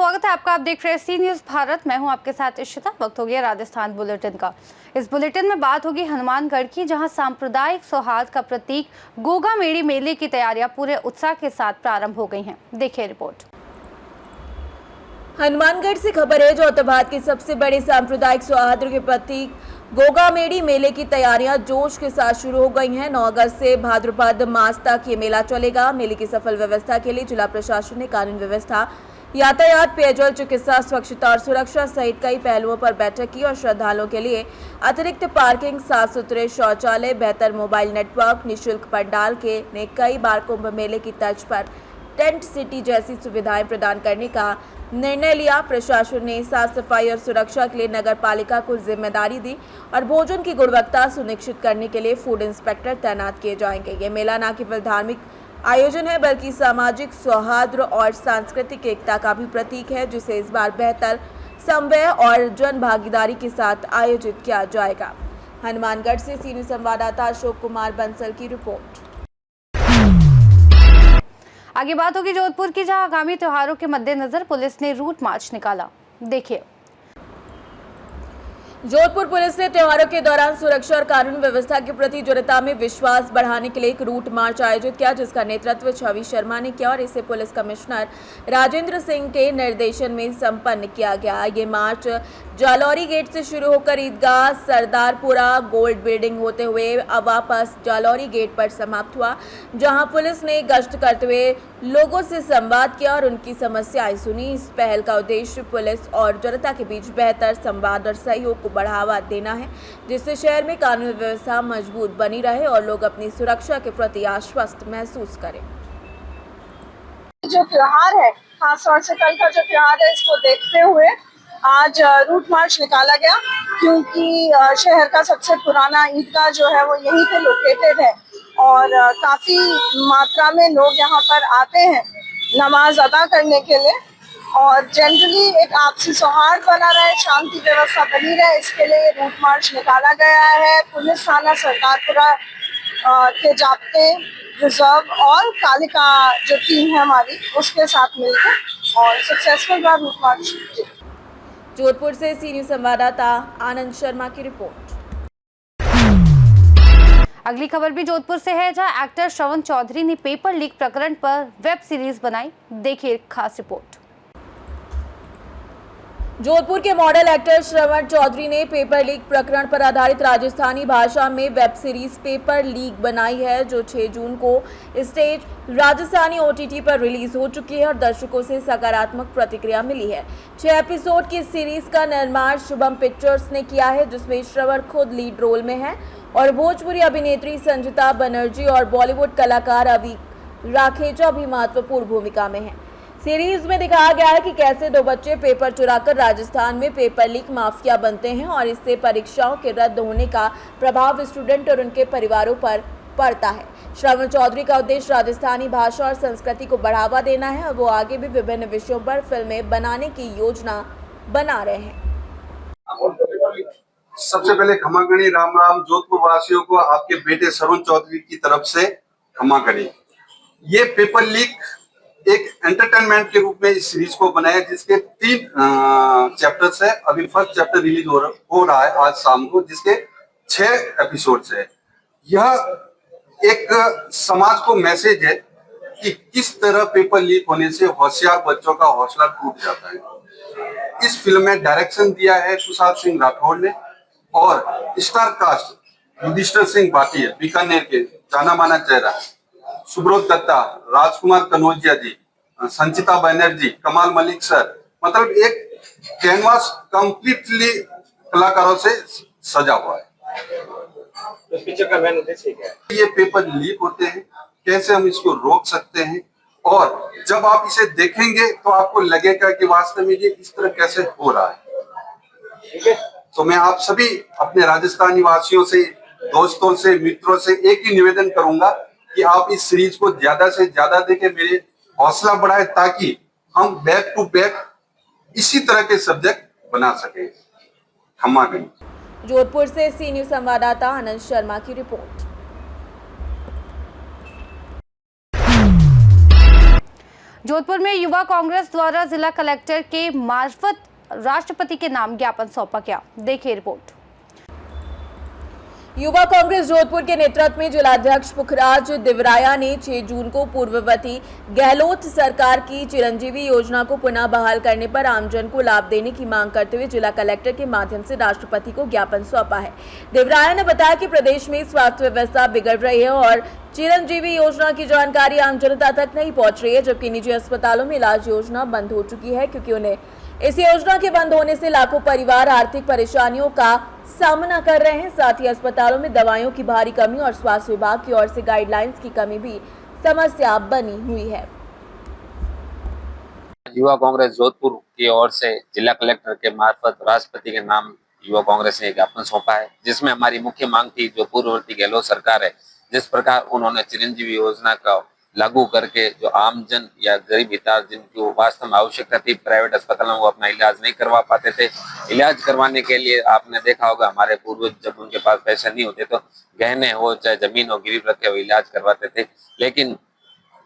स्वागत है आपका। आप देख रहे हैं सी न्यूज़ भारत। मैं हूं आपके साथ इशिता। वक्त हो गया राजस्थान बुलेटिन का। इस बुलेटिन में बात होगी हनुमानगढ़ की, जहां सांप्रदायिक सौहार्द का प्रतीक गोगा मेड़ी मेले की तैयारियां पूरे उत्साह के साथ प्रारंभ हो गई हैं। देखिए रिपोर्ट। हनुमानगढ़ से खबर है, ज्योतिबाद के सबसे बड़े सांप्रदायिक सौहार्द के प्रतीक गोगामेड़ी मेले की तैयारियां जोश के साथ शुरू हो गई हैं। 9 अगस्त से भाद्रपद मास तक ये मेला चलेगा। मेले की सफल व्यवस्था के लिए जिला प्रशासन ने कानून व्यवस्था, यातायात, पेयजल, चिकित्सा, स्वच्छता और सुरक्षा सहित कई पहलुओं पर बैठक की और श्रद्धालुओं के लिए अतिरिक्त पार्किंग, साफ सुथरे शौचालय, बेहतर मोबाइल नेटवर्क, निःशुल्क पंडाल के ने कई बार कुंभ मेले की तर्ज पर टेंट सिटी जैसी सुविधाएं प्रदान करने का निर्णय लिया। प्रशासन ने साफ सफाई और सुरक्षा के लिए नगर पालिका को जिम्मेदारी दी और भोजन की गुणवत्ता सुनिश्चित करने के लिए फूड इंस्पेक्टर तैनात किए जाएंगे। ये मेला न केवल धार्मिक आयोजन है बल्कि सामाजिक सौहार्द और सांस्कृतिक एकता का भी प्रतीक है, जिसे इस बार बेहतर समन्वय और जन भागीदारी के साथ आयोजित किया जाएगा। हनुमानगढ़ से सी न्यूज़ संवाददाता अशोक कुमार बंसल की रिपोर्ट। आगे बात होगी जोधपुर की, जहां आगामी त्योहारों के मद्देनजर पुलिस ने रूट मार्च निकाला। देखिए। जोधपुर पुलिस ने त्योहारों के दौरान सुरक्षा और कानून व्यवस्था के प्रति जनता में विश्वास बढ़ाने के लिए एक रूट मार्च आयोजित किया, जिसका नेतृत्व छवि शर्मा ने किया और इसे पुलिस कमिश्नर राजेंद्र सिंह के निर्देशन में संपन्न किया गया। ये मार्च जालौरी गेट से शुरू होकर ईदगाह, सरदारपुरा, गोल्ड बिल्डिंग होते हुए वापस जालौरी गेट पर समाप्त हुआ, जहां पुलिस ने गश्त करते हुए लोगों से संवाद किया और उनकी समस्याएं सुनी। इस पहल का उद्देश्य पुलिस और जनता के बीच बेहतर संवाद और सहयोग को बढ़ावा देना है, जिससे शहर में कानून व्यवस्था मजबूत बनी रहे और लोग अपनी सुरक्षा के प्रति आश्वस्त महसूस करें। जो त्योहार है, खासतौर से कल का जो त्योहार है, इसको देखते हुए आज रूट मार्च निकाला गया, क्योंकि शहर का सबसे पुराना ईदगाह जो है वो यहीं पे लोकेटेड है और काफी मात्रा में लोग यहाँ पर आते हैं नमाज अदा करने के लिए और जनरली एक आपसी सौहार्द बना रहे, शांति व्यवस्था बनी रहे, इसके लिए रूट मार्च निकाला गया है। पुलिस थाना सरदारपुरा के जाप्ते, रिजर्व और कालिका जो टीम है हमारी, उसके साथ मिलकर और सक्सेसफुल रहा रूट मार्च। जोधपुर से सी न्यूज़ संवाददाता आनंद शर्मा की रिपोर्ट। अगली खबर भी जोधपुर से है, जहां एक्टर श्रवण चौधरी ने पेपर लीक प्रकरण पर वेब सीरीज बनाई। देखिए खास रिपोर्ट। जोधपुर के मॉडल एक्टर श्रवण चौधरी ने पेपर लीक प्रकरण पर आधारित राजस्थानी भाषा में वेब सीरीज पेपर लीक बनाई है, जो 6 जून को स्टेज राजस्थानी OTT पर रिलीज हो चुकी है और दर्शकों से सकारात्मक प्रतिक्रिया मिली है। 6 एपिसोड की सीरीज का निर्माण शुभम पिक्चर्स ने किया है, जिसमें श्रवण खुद लीड रोल में है और भोजपुरी अभिनेत्री संजिता बनर्जी और बॉलीवुड कलाकार अभी राखेजा भी महत्वपूर्ण भूमिका में है। सीरीज में दिखाया गया है कि कैसे 2 बच्चे पेपर चुराकर राजस्थान में पेपर लीक माफिया बनते हैं और इससे परीक्षाओं के रद्द होने का प्रभाव स्टूडेंट और उनके परिवारों पर पड़ता है। श्रवण चौधरी का उद्देश्य राजस्थानी भाषा और संस्कृति को बढ़ावा देना है और वो आगे भी विभिन्न विषयों पर फिल्में बनाने की योजना बना रहे हैं। सबसे पहले क्षमा करें, राम राम जोधपुर वासियों को, आपके बेटे श्रवण चौधरी की तरफ से क्षमा करें। ये पेपर लीक एक एंटरटेनमेंट के रूप में इस सीरीज को बनाया, जिसके 3 चैप्टर्स है। अभी फर्स्ट चैप्टर रिलीज हो रहा है आज शाम को, जिसके 6 एपिसोड्स है। यह एक समाज को मैसेज है कि किस तरह पेपर लीक होने से होशियार बच्चों का हौसला टूट जाता है। इस फिल्म में डायरेक्शन दिया है तुषार सिंह राठौड़ ने और स्टार कास्ट युधिष्ठिर सिंह भाटिया, बीकानेर के जाना माना चेहरा, सुब्रोत दत्ता, राजकुमार कनौजिया जी, संचिता बनर्जी, कमाल मलिक सर, मतलब एक कैनवास कंप्लीटली कलाकारों से सजा हुआ है। तो पिक्चर का मेन उद्देश्य क्या है? ये पेपर लीक होते हैं, कैसे हम इसको रोक सकते हैं, और जब आप इसे देखेंगे तो आपको लगेगा कि वास्तव में ये इस तरह कैसे हो रहा है। ठीक है, तो मैं आप सभी अपने राजस्थानी वासियों से, दोस्तों से, मित्रों से एक ही निवेदन करूंगा कि आप इस सीरीज को ज्यादा से ज्यादा देखें, मेरे हौसला बढ़ाए, ताकि हम बैक टू बैक इसी तरह के सब्जेक्ट बना सकें। क्षमा करें। जोधपुर से सी न्यूज़ संवाददाता आनंद शर्मा की रिपोर्ट। जोधपुर में युवा कांग्रेस द्वारा जिला कलेक्टर के मार्फत राष्ट्रपति के नाम ज्ञापन सौंपा गया। देखिए रिपोर्ट। युवा कांग्रेस जोधपुर के नेतृत्व में जिलाध्यक्ष पुखराज दिवराया ने 6 जून को पूर्ववर्ती गहलोत सरकार की चिरंजीवी योजना को पुनः बहाल करने पर आमजन को लाभ देने की मांग करते हुए जिला कलेक्टर के माध्यम से राष्ट्रपति को ज्ञापन सौंपा है। दिवराया ने बताया कि प्रदेश में स्वास्थ्य व्यवस्था बिगड़ रही है और चिरंजीवी योजना की जानकारी आम जनता तक नहीं पहुंच रही है, जबकि निजी अस्पतालों में इलाज योजना बंद हो चुकी है क्योंकि उन्हें इस योजना के बंद होने से लाखों परिवार आर्थिक परेशानियों का सामना कर रहे हैं। साथ ही अस्पतालों में दवाइयों की भारी कमी और स्वास्थ्य विभाग की ओर से गाइडलाइंस की कमी भी समस्या बनी हुई है। युवा कांग्रेस जोधपुर की ओर से जिला कलेक्टर के मार्फत राष्ट्रपति के नाम युवा कांग्रेस ने ज्ञापन सौंपा है, जिसमें हमारी मुख्य मांग थी जो पूर्ववर्ती गहलोत सरकार है, जिस प्रकार उन्होंने चिरंजीवी योजना का लागू करके जो आमजन या गरीब हिताज जिनको वास्तव में आवश्यकता थी, प्राइवेट अस्पतालों को अपना इलाज नहीं करवा पाते थे। इलाज करवाने के लिए आपने देखा होगा हमारे पूर्वज जब उनके पास पैसे नहीं होते तो गहने हो चाहे जमीन हो गिरवी रखे हुए इलाज करवाते थे। लेकिन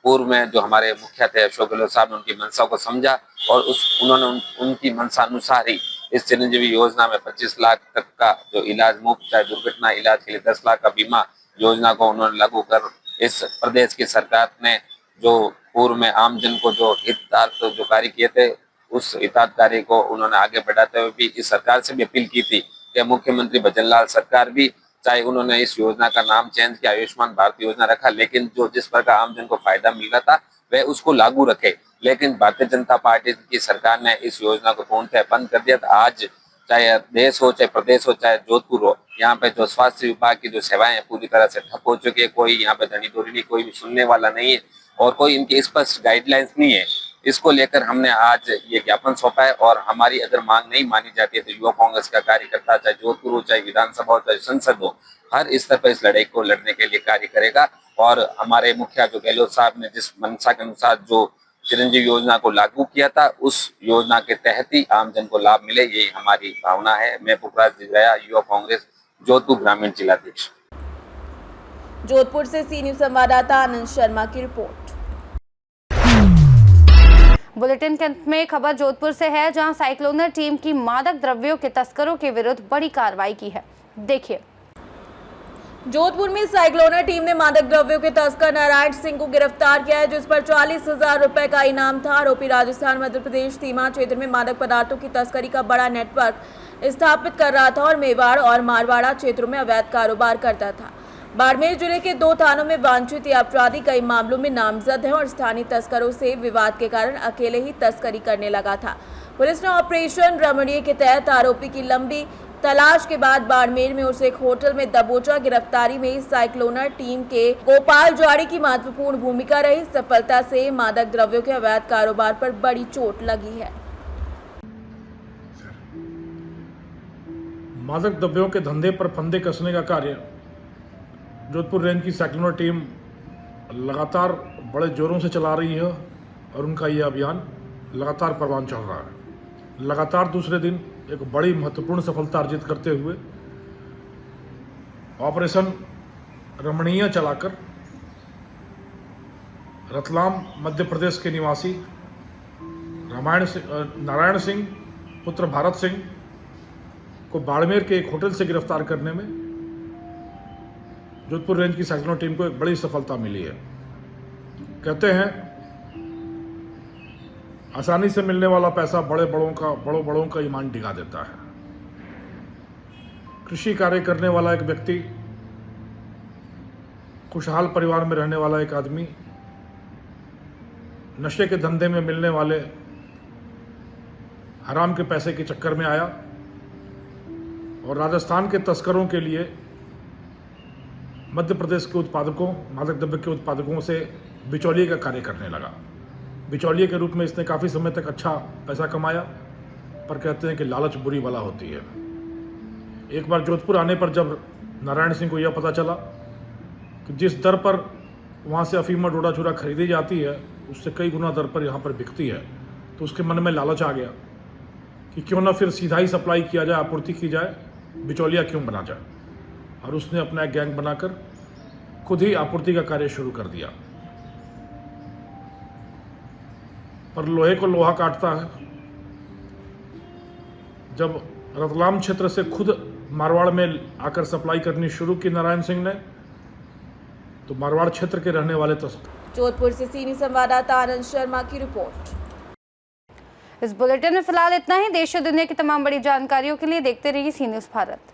पूर्व में जो हमारे मुखिया थे अशोक गहलोत साहब ने उनकी मंशा को समझा और उन्होंने उनकी मंशा अनुसार ही इस चिरंजीवी योजना में 25 लाख तक का जो इलाज मुफ्त चाहे दुर्घटना इलाज के लिए 10 लाख का बीमा योजना को उन्होंने लागू कर इस प्रदेश की सरकार ने जो पूर्व में आमजन को जो हितधारक जो कार्य किए थे उस हितधारक को उन्होंने आगे बढ़ाते हुए भी इस सरकार से भी अपील की थी कि मुख्यमंत्री भजनलाल सरकार भी चाहे उन्होंने इस योजना का नाम चेंज किया आयुष्मान भारत योजना रखा, लेकिन जो जिस प्रकार आमजन को फायदा मिल रहा था वह उसको लागू रखे। लेकिन भारतीय जनता पार्टी की सरकार ने इस योजना को पूर्णतः बंद कर दिया था। आज चाहे देश हो चाहे प्रदेश हो चाहे जोधपुर हो, यहाँ पे जो स्वास्थ्य विभाग की जो सेवाएं पूरी तरह से ठप हो चुकी है। कोई यहाँ पे धनी धोरी नहीं, कोई भी सुनने वाला नहीं है और कोई इनकी स्पष्ट गाइडलाइंस नहीं है। इसको लेकर हमने आज ये ज्ञापन सौंपा है और हमारी अगर मांग नहीं मानी जाती है तो युवा कांग्रेस का कार्यकर्ता चाहे जोधपुर हो चाहे विधानसभा हो चाहे संसद हो, हर स्तर पर इस लड़ाई को लड़ने के लिए कार्य करेगा। और हमारे मुखिया जो गहलोत साहब ने जिस मंशा के अनुसार जो चिरंजीवी योजना को लागू किया था उस योजना के तहत ही आमजन को लाभ मिले, ये हमारी भावना है। मैं पुखराज दिवराया, युवा कांग्रेस जोधपुर ग्रामीण जिलाध्यक्ष। जोधपुर से सी न्यूज संवाददाता आनंद शर्मा की रिपोर्ट। बुलेटिन के अंत में खबर जोधपुर से है, जहां साइक्लोनर टीम की मादक द्रव्यों के तस्करों के विरुद्ध बड़ी कार्रवाई की है। देखिए। जोधपुर में साइक्लोनर टीम ने मादक द्रव्यों के तस्कर नारायण सिंह को गिरफ्तार किया है, जिस पर 40,000 रुपए का इनाम था। आरोपी राजस्थान मध्य प्रदेश सीमा क्षेत्र में मादक पदार्थों की तस्करी का बड़ा नेटवर्क स्थापित कर रहा था और मेवाड़ और मारवाड़ा क्षेत्रों में अवैध कारोबार करता था। बाड़मेर जिले के 2 थानों में वांछित ये अपराधी कई मामलों में नामजद है और स्थानीय तस्करों से विवाद के कारण अकेले ही तस्करी करने लगा था। पुलिस ने ऑपरेशन रमणीय के तहत आरोपी की लंबी तलाश के बाद बाड़मेर में उसे एक होटल में दबोचा। गिरफ्तारी में साइक्लोनर टीम के गोपाल ज्वाड़ी की महत्वपूर्ण भूमिका रही। सफलता से मादक द्रव्यों के अवैध कारोबार पर बड़ी चोट लगी है। मादक द्रव्यों के धंधे पर फंदे कसने का कार्य जोधपुर रेंज की साइक्लोनर टीम लगातार बड़े जोरों से चला रही है और उनका यह अभियान लगातार परवान चढ़ रहा है। लगातार दूसरे दिन एक बड़ी महत्वपूर्ण सफलता अर्जित करते हुए ऑपरेशन रमणीय चलाकर रतलाम मध्य प्रदेश के निवासी नारायण सिंह पुत्र भारत सिंह को बाड़मेर के एक होटल से गिरफ्तार करने में जोधपुर रेंज की साइक्लोनर टीम को एक बड़ी सफलता मिली है। कहते हैं आसानी से मिलने वाला पैसा बड़ों का ईमान डिगा देता है। कृषि कार्य करने वाला एक व्यक्ति, खुशहाल परिवार में रहने वाला एक आदमी नशे के धंधे में मिलने वाले हराम के पैसे के चक्कर में आया और राजस्थान के तस्करों के लिए मध्य प्रदेश के उत्पादकों, मादक द्रव्य के उत्पादकों से बिचौलिए का कार्य करने लगा। बिचौलिए के रूप में इसने काफ़ी समय तक अच्छा पैसा कमाया, पर कहते हैं कि लालच बुरी बला होती है। एक बार जोधपुर आने पर जब नारायण सिंह को यह पता चला कि जिस दर पर वहाँ से अफीम और डोडा चूरा खरीदी जाती है उससे कई गुना दर पर यहाँ पर बिकती है, तो उसके मन में लालच आ गया कि क्यों ना फिर सीधा ही सप्लाई किया जाए, आपूर्ति की जाए, बिचौलिया क्यों बना जाए। और उसने अपना एक गैंग बनाकर खुद ही आपूर्ति का कार्य शुरू कर दिया। पर लोहे को लोहा काटता है। जब रतलाम क्षेत्र से खुद मारवाड़ में आकर सप्लाई करनी शुरू की नारायण सिंह ने, तो मारवाड़ क्षेत्र के रहने वाले जोधपुर से सीनियर संवाददाता आनंद शर्मा की रिपोर्ट। इस बुलेटिन में फिलहाल इतना ही। देश और दुनिया की तमाम बड़ी जानकारियों के लिए देखते रहिए सी न्यूज़ भारत।